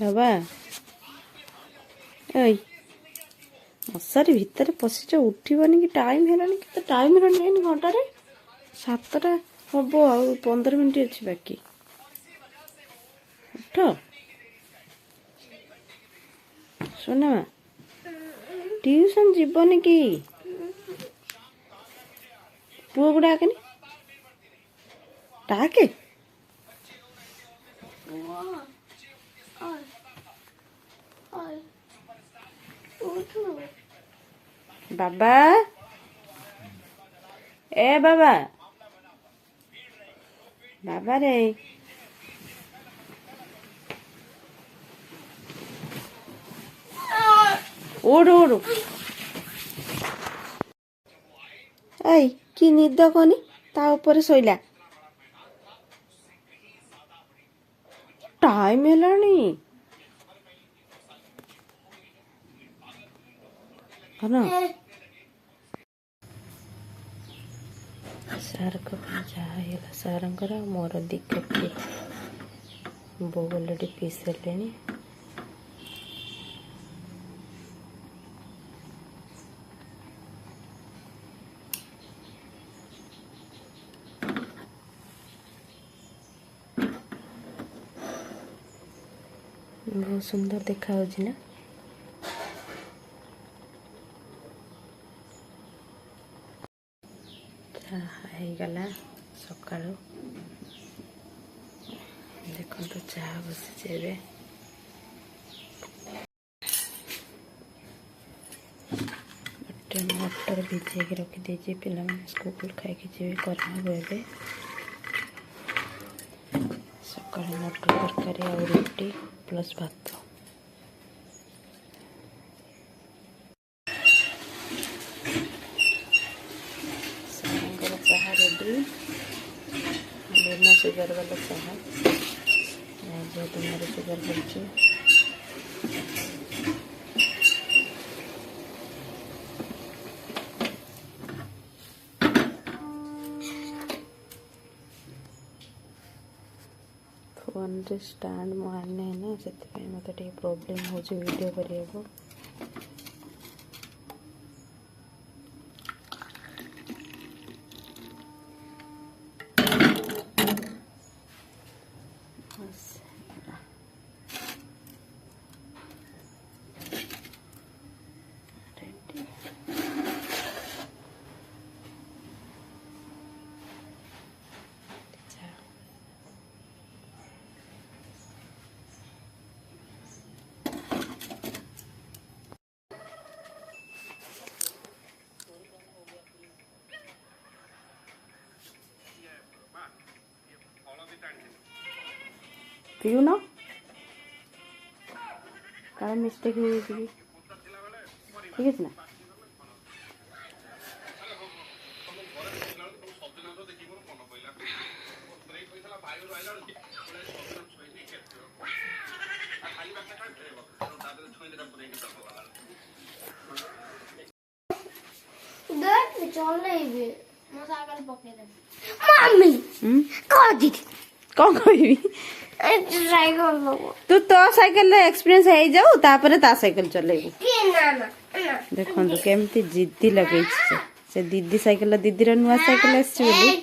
ବାବା ଏଇ ମଶାରୀ ଭିତରେ ପଶିଛ ଉଠିବନି କି? ଟାଇମ୍ ହେଲାଣି, କେତେ ଟାଇମ୍ ହେଲାଣି ଯାଇନି ଘଣ୍ଟାରେ 7ଟା ହବ, ଆଉ 15 ମିନିଟ୍ ଅଛି ବାକି। ଉଠ ଶୁଣ, ଟିଉସନ୍ ଯିବନି କି? ପୁଅକୁ ଡାକେନି, ଡାକେ। ବାବା ଏ ବାବା, ବାବା ରେ ଉଠୁ ଉଠୁ। ଏଇ କି ନିଦ କନି, ତା ଉପରେ ଶୋଇଲା। ଟାଇମ୍ ହେଲାଣି। ସାର୍ଙ୍କ ପାଇଁ ଯାହା ହେଇଗଲା ସାର୍ଙ୍କର, ମୋର 2 କପି ବୋଉ ଅଲରେଡ଼ି ପିଇ ସାରିଲେଣି। ବହୁତ ସୁନ୍ଦର ଦେଖାଯାଉଛି ନା? ଚାହା ହେଇଗଲା ସକାଳୁ। ଦେଖନ୍ତୁ ଚାହା ବସିଛି ଏବେ। ଗୋଟେ ମଟର ଭିଜେଇକି ରଖିଦେଇଛି, ପିଲାମାନେ ସ୍କୁଲ ଖାଇକି ଯିବେ, କରାହବ ଏବେ। ସକାଳେ ମଟର ତରକାରୀ ଆଉ ରୁଟି ପ୍ଲସ୍ ଭାତ। ସାରଙ୍କର ଚାହା ରେଡ଼ି, ବିନା ସୁଗାର ବାଲା ଚାହା, ଯେହେତୁ ମୋର ସୁଗାର କରୁଛି। ଫୋନରେ ଷ୍ଟାଣ୍ଡ ମୁଁ ଆଣିନି ନା, ସେଥିପାଇଁ ମୋତେ ଟିକେ ପ୍ରୋବ୍ଲେମ୍ ହେଉଛି ଭିଡ଼ିଓ କରିବାକୁ। ପିଉନ, କାଳେ ମିଷ୍ଟେକ୍ ହେଇଯାଇଛି କି? ଠିକ୍ ଅଛି ନା? କଣ କହିବି? ତୁ ତୋ ସାଇକେଲରେ ଏକ୍ସପିରିଏନ୍ସ ହେଇଯାଉ, ତାପରେ ତା ସାଇକେଲ ଚଲେଇବୁ। ଦେଖନ୍ତୁ କେମିତି ଜିଦ୍ଦି ଲଗେଇଛି ସେ ଦିଦି ସାଇକେଲ, ଦିଦିର ନୂଆ ସାଇକେଲ ଆସିଛି ବୋଲି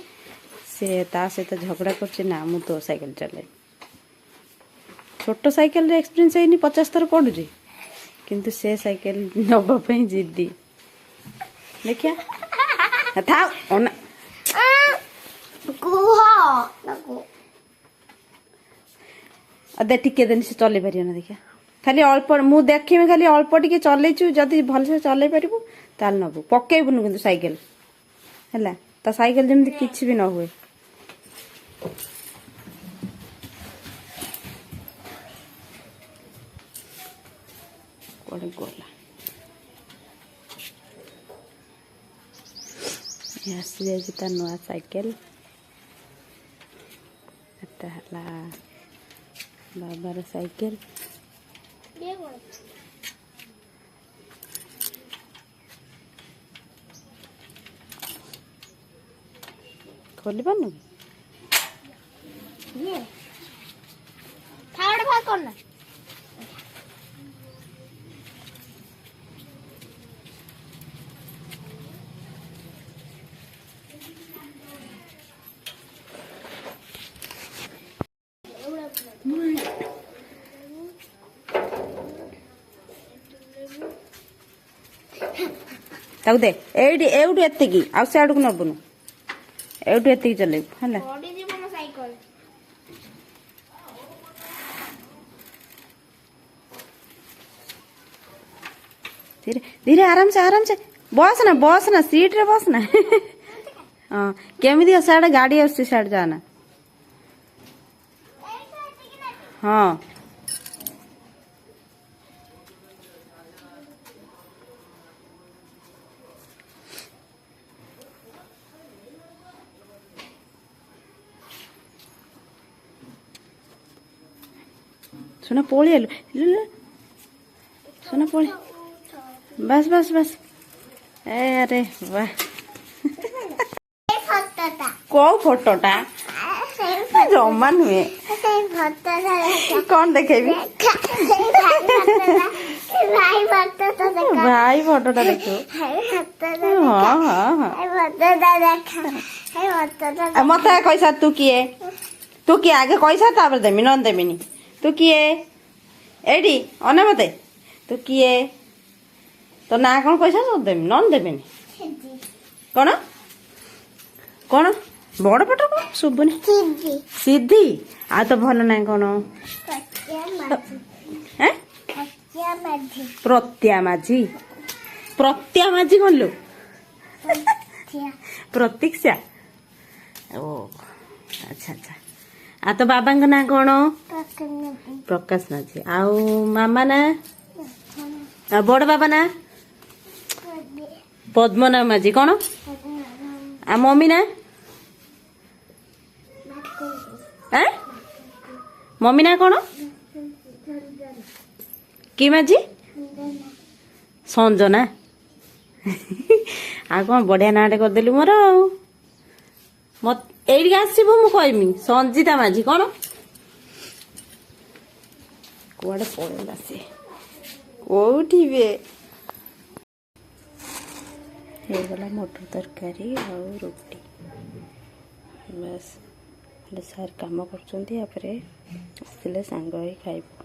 ସେ ତା ସହିତ ଝଗଡ଼ା କରୁଛି, ନା ମୁଁ ତୋ ସାଇକେଲ ଚଲେଇବି। ଛୋଟ ସାଇକେଲରେ ଏକ୍ସପିରିଏନ୍ସ ହେଇନି, 50 ଥର ପଡ଼ୁଛି, କିନ୍ତୁ ସେ ସାଇକେଲ ନେବା ପାଇଁ ଜିଦ୍ଦି। ଦେଖିଆ ଥାଉ ଅନା ଦେ ଟିକେ ଦେନି, ସେ ଚଲେଇ ପାରିବ ନା ଦେଖିଆ। ଖାଲି ଅଳ୍ପ, ମୁଁ ଦେଖିବି ଖାଲି ଅଳ୍ପ ଟିକେ ଚଲେଇଛୁ, ଯଦି ଭଲସେ ଚଲେଇ ପାରିବୁ ତାହେଲେ ନେବୁ। ପକେଇବୁନୁ କିନ୍ତୁ ସାଇକେଲ ହେଲା, ତା ସାଇକେଲ ଯେମିତି କିଛି ବି ନ ହୁଏ। କୁଆଡ଼େ ଗଲା? ଆସିଯାଇଛି ତା ନୂଆ ସାଇକେଲ। ଏଟା ହେଲା ବାବାର ସାଇକେଲ। ଖୋଲି ପାରୁନୁ କି? ତାକୁ ଦେ ଏଇଠି ଏଇଠୁ ଏତିକି ଆଉ ସେ ଆଡକୁ ନବୁନୁ ଏଇଠୁ ଏତିକି ଚଲେଇବୁ ହେଲା ଧୀରେ ଧୀରେ ଆରାମସେ ବସ ନା ସିଟ ରେ ବସ ନା ହଁ କେମିତି ସିଆଡେ ଗାଡି ଆସୁଛି ସିଆଡେ ଯାନା ହଁ सुना पोली सुना पोली बस बस बस अरे वाह कौ फोटोटा जमा नुहे कौन देखेबी भाई फोटोटा देखो हाँ हाँ हाँ मत कैसा तू किए आगे कैसा तापर देमी नन देमिनी तू किए एडी अने मते तू किए तो ना कौन कैसा देमी नन देमिनी कौन कौन बड़ पट कौन शुभुनी सिद्धि आ तो भल ना कौन प्रत्या माझी कौन लो प्रतीक्षा ओ अच्छा अच्छा आ तो बाबा का ना कौन प्रकाश माझी आउ मामा ना बड़ बाबा ना पद्मनाभ माझी कौन आ मम्मी ना मम्मी ना कौन कि माझी संजना आ कौन बढ़िया नाटे करदेलु मोर मत एइड आसबु मु कहमी संजीता माझी कौन कुआडे पळेला से कोठी बे हे गला मटर तरकारी और रोटी बस हेले सार काम करछंती आपरे आसिले सांग होई खाइबो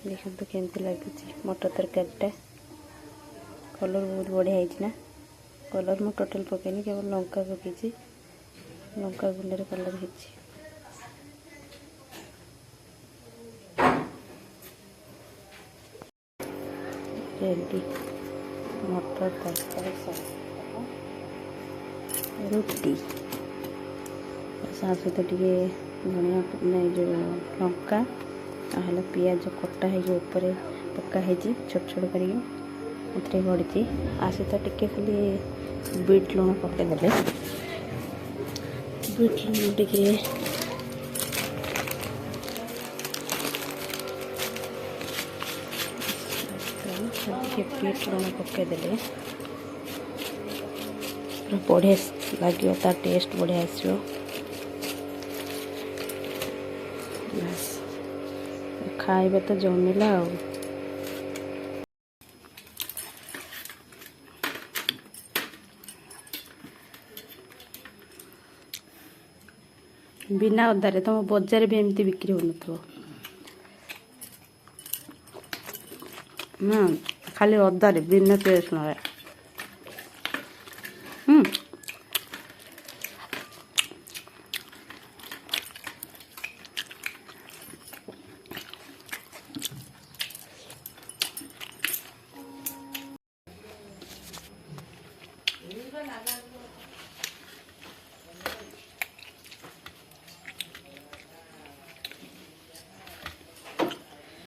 देखंतु केमती लागुची मटर तरकारीटा कलर बहुत बढ़िया है ना कलर मु टोटल पकेनी केवल लंका पकेची लंका गुंडे कलर है रेडी मटर तरकारी रोटी साथ सहित टे धनिया नहीं जो लंका आहला पियाज कटा है ऊपर पका है छोट छोट करके गढ़ी आ सहित टे खाली बीट लुण पकईदे बीट लुण टे बीट लुण पकईदे बढ़िया लगे तार टेस्ट बढ़िया आसो खाइबा तो जमिला आ बिना अदारे तुम बजार भी एमती बिक्री हो ना खाली अदारे बिना पियाज रसुण